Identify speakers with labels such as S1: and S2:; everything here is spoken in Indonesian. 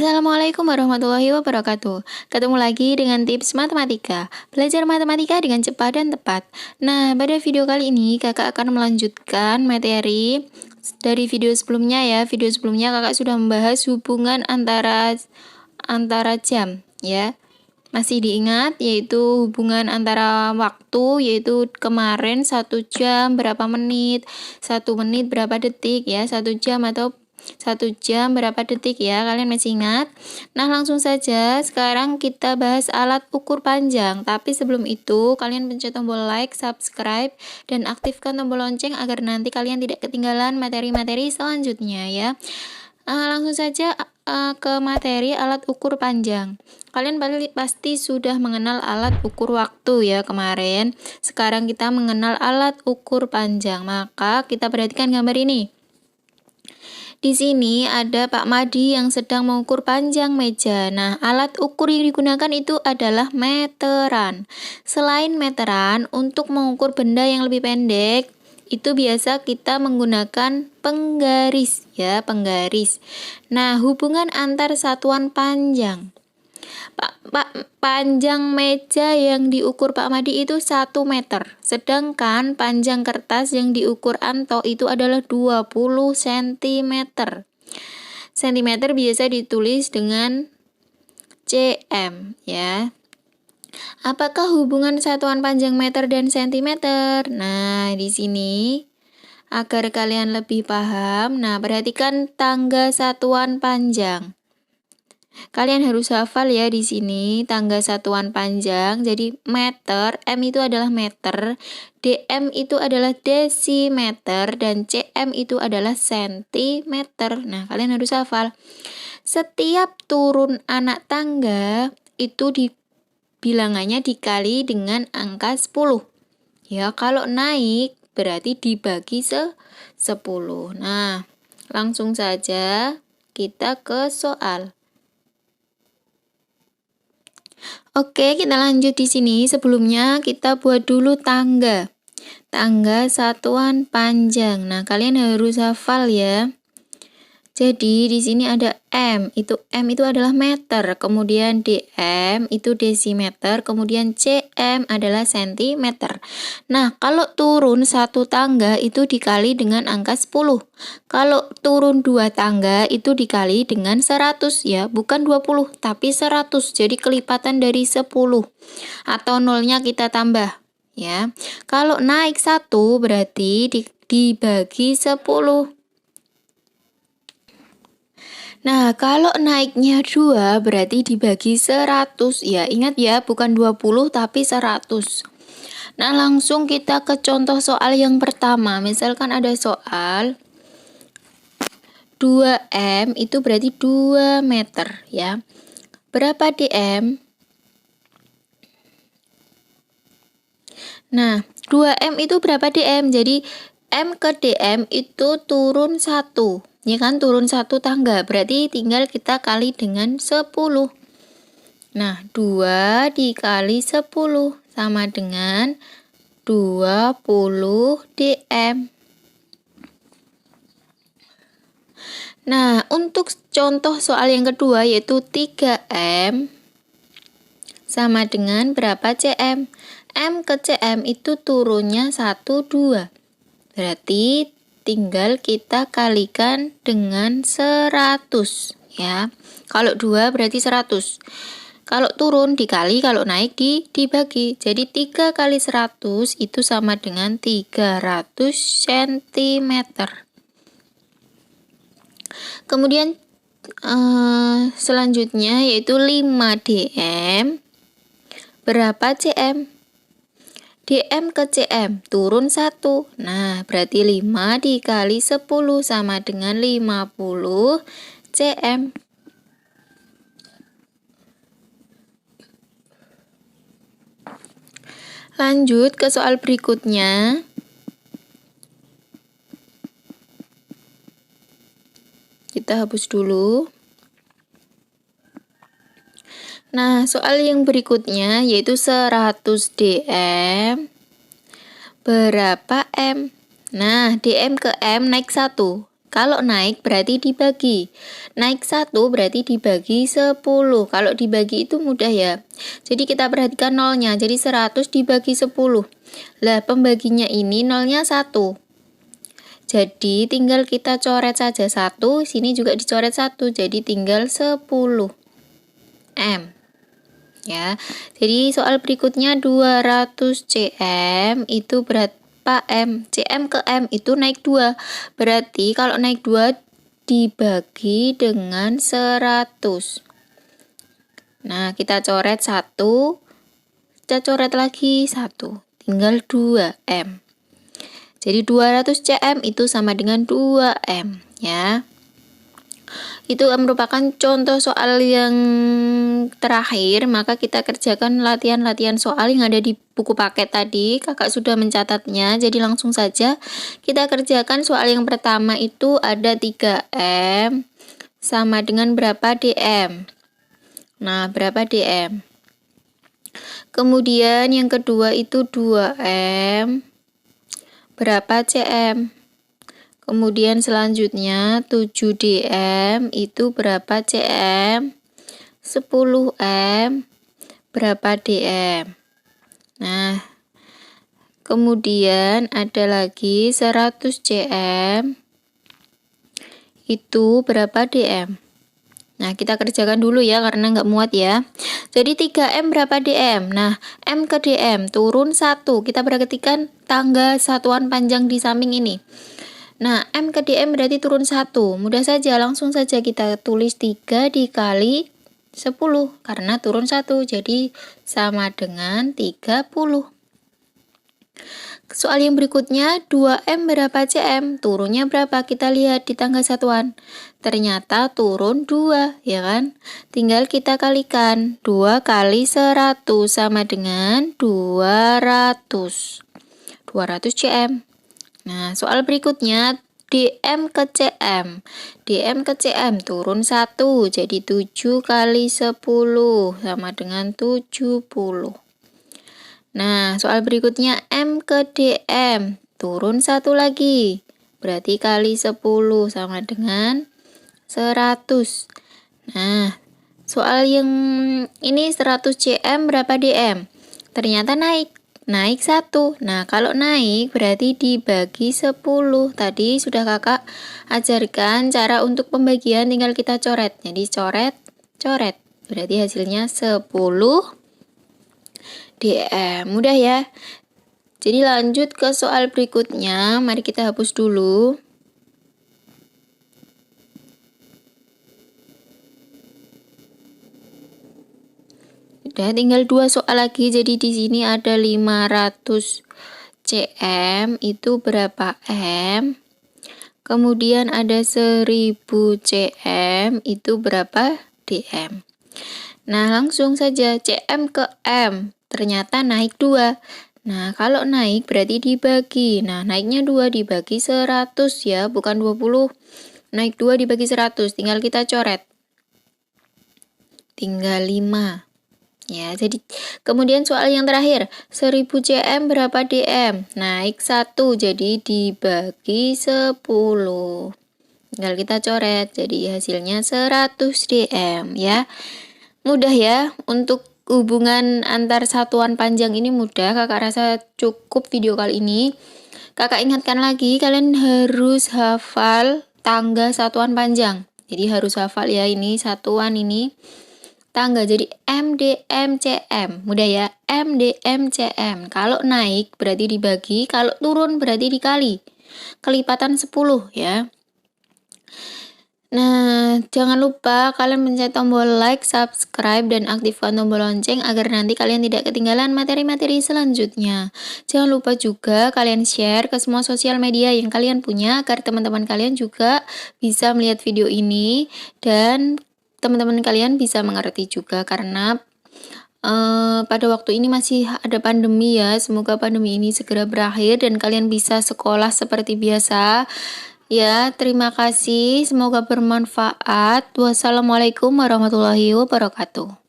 S1: Assalamualaikum warahmatullahi wabarakatuh. Ketemu lagi dengan tips matematika. Belajar matematika dengan cepat dan tepat. Nah, pada video kali ini kakak akan melanjutkan materi dari video sebelumnya ya. Video sebelumnya kakak sudah membahas hubungan antara jam ya. Masih diingat, yaitu hubungan antara waktu, yaitu kemarin 1 jam berapa menit, 1 menit berapa detik ya, 1 jam atau 1 jam berapa detik ya, kalian masih ingat? Nah, langsung saja sekarang kita bahas alat ukur panjang. Tapi sebelum itu, kalian pencet tombol like, subscribe, dan aktifkan tombol lonceng agar nanti kalian tidak ketinggalan materi-materi selanjutnya ya. Langsung saja ke materi alat ukur panjang. Kalian pasti sudah mengenal alat ukur waktu ya kemarin. Sekarang kita mengenal alat ukur panjang. Maka kita perhatikan gambar ini. Di sini ada Pak Madi yang sedang mengukur panjang meja. Nah, alat ukur yang digunakan itu adalah meteran. Selain meteran, untuk mengukur benda yang lebih pendek, itu biasa kita menggunakan penggaris ya, penggaris. Nah, hubungan antar satuan panjang. Panjang meja yang diukur Pak Madi itu 1 meter. Sedangkan panjang kertas yang diukur Anto itu adalah 20 cm. Cm biasa ditulis dengan cm ya. Apakah hubungan satuan panjang meter dan sentimeter? Nah, di sini agar kalian lebih paham, nah perhatikan tangga satuan panjang. Kalian harus hafal ya di sini tangga satuan panjang. Jadi meter, M itu adalah meter, DM itu adalah desimeter, dan CM itu adalah sentimeter. Nah, kalian harus hafal. Setiap turun anak tangga itu bilangannya dikali dengan angka 10. Ya, kalau naik berarti dibagi 10. Nah, langsung saja kita ke soal. Oke, kita lanjut di sini. Sebelumnya kita buat dulu tangga. Tangga satuan panjang. Nah, kalian harus hafal ya. Jadi di sini ada M itu adalah meter, kemudian DM itu desimeter, kemudian CM adalah sentimeter. Nah, kalau turun 1 tangga itu dikali dengan angka 10. Kalau turun 2 tangga itu dikali dengan 100 ya, bukan 20 tapi 100. Jadi kelipatan dari 10. Atau nolnya kita tambah ya. Kalau naik 1 berarti dibagi 10. Nah, kalau naiknya 2 berarti dibagi 100 ya. Ingat ya, bukan 20 tapi 100. Nah, langsung kita ke contoh soal yang pertama. Misalkan ada soal 2M itu berarti 2 meter ya. Berapa DM? Nah, 2M itu berapa DM? Jadi M ke DM itu turun 1. Ya kan, turun 1 tangga, berarti tinggal kita kali dengan 10. Nah, 2 dikali 10 sama dengan 20 DM. Nah, untuk contoh soal yang kedua yaitu 3M sama dengan berapa CM? M ke CM itu turunnya 1, 2. Berarti tinggal kita kalikan dengan 100 ya. Kalau 2 berarti 100. Kalau turun dikali, kalau naik dibagi. Jadi 3 kali 100 itu sama dengan 300 cm. Kemudian selanjutnya yaitu 5 DM. Berapa CM? DM ke CM turun 1. Nah, berarti 5 dikali 10 sama dengan 50 CM. Lanjut ke soal berikutnya. Kita hapus dulu. Nah, soal yang berikutnya yaitu 100 DM. Berapa M? Nah, DM ke M naik 1. Kalau naik berarti dibagi. Naik 1 berarti dibagi 10. Kalau dibagi itu mudah ya. Jadi kita perhatikan nolnya. Jadi 100 dibagi 10. Lah pembaginya ini nolnya 1. Jadi tinggal kita coret saja 1. Sini juga dicoret 1. Jadi tinggal 10 M. Ya. Jadi soal berikutnya 200 cm itu berarti M, cm ke M itu naik 2. Berarti kalau naik 2 dibagi dengan 100. Nah, kita coret 1. Kita coret lagi 1. Tinggal 2M. Jadi 200 cm itu sama dengan 2M, ya. Itu merupakan contoh soal yang terakhir, maka kita kerjakan latihan-latihan soal yang ada di buku paket tadi. Kakak sudah mencatatnya, jadi langsung saja kita kerjakan soal yang pertama itu ada 3M sama dengan berapa dm. Nah, berapa dm. Kemudian yang kedua itu 2M berapa cm. Kemudian selanjutnya 7dm itu berapa cm, 10m berapa dm. Nah, kemudian ada lagi 100 cm itu berapa dm. Nah, kita kerjakan dulu ya karena nggak muat ya. Jadi 3M berapa dm? Nah, M ke dm turun 1. Kita perhatikan tangga satuan panjang di samping ini. Nah, M ke dm berarti turun 1. Mudah saja, langsung saja kita tulis 3 dikali 10 karena turun 1. Jadi sama dengan 30. Soal yang berikutnya 2M berapa cm? Turunnya berapa? Kita lihat di tangga satuan. Ternyata turun 2, ya kan? Tinggal kita kalikan. 2 kali 100 sama dengan 200. 200 cm. Nah, soal berikutnya dm ke cm. dm ke cm turun 1, jadi 7 kali 10 sama dengan 70. Nah, soal berikutnya M ke dm turun 1 lagi, berarti kali 10 sama dengan 100. Nah, soal yang ini 100 cm berapa dm? Ternyata naik 1. Nah, kalau naik berarti dibagi 10. Tadi sudah kakak ajarkan cara untuk pembagian, tinggal kita coret. Jadi coret. Berarti hasilnya 10 dm. Mudah ya. Jadi lanjut ke soal berikutnya. Mari kita hapus dulu. Udah tinggal 2 soal lagi. Jadi di sini ada 500 cm itu berapa m? Kemudian ada 1000 cm itu berapa dm. Nah, langsung saja cm ke m. Ternyata naik 2. Nah, kalau naik berarti dibagi. Nah, naiknya 2 dibagi 100 ya, bukan 20. Naik 2 dibagi 100, tinggal kita coret. Tinggal 5. Ya, jadi kemudian soal yang terakhir, 1000 cm berapa dm? Naik 1, jadi dibagi 10. Tinggal kita coret, jadi hasilnya 100 dm ya. Mudah ya, untuk hubungan antar satuan panjang ini mudah. Kakak rasa cukup video kali ini. Kakak ingatkan lagi, kalian harus hafal tangga satuan panjang. Jadi harus hafal ya, ini satuan ini tangga. Jadi M, dm, cm. Mudah ya, M, dm, cm. Kalau naik berarti dibagi, kalau turun berarti dikali. Kelipatan 10 ya. Nah, jangan lupa kalian pencet tombol like, subscribe, dan aktifkan tombol lonceng agar nanti kalian tidak ketinggalan materi-materi selanjutnya. Jangan lupa juga kalian share ke semua sosial media yang kalian punya agar teman-teman kalian juga bisa melihat video ini dan teman-teman kalian bisa mengerti juga karena pada waktu ini masih ada pandemi ya. Semoga pandemi ini segera berakhir dan kalian bisa sekolah seperti biasa. Ya, terima kasih. Semoga bermanfaat. Wassalamualaikum warahmatullahi wabarakatuh.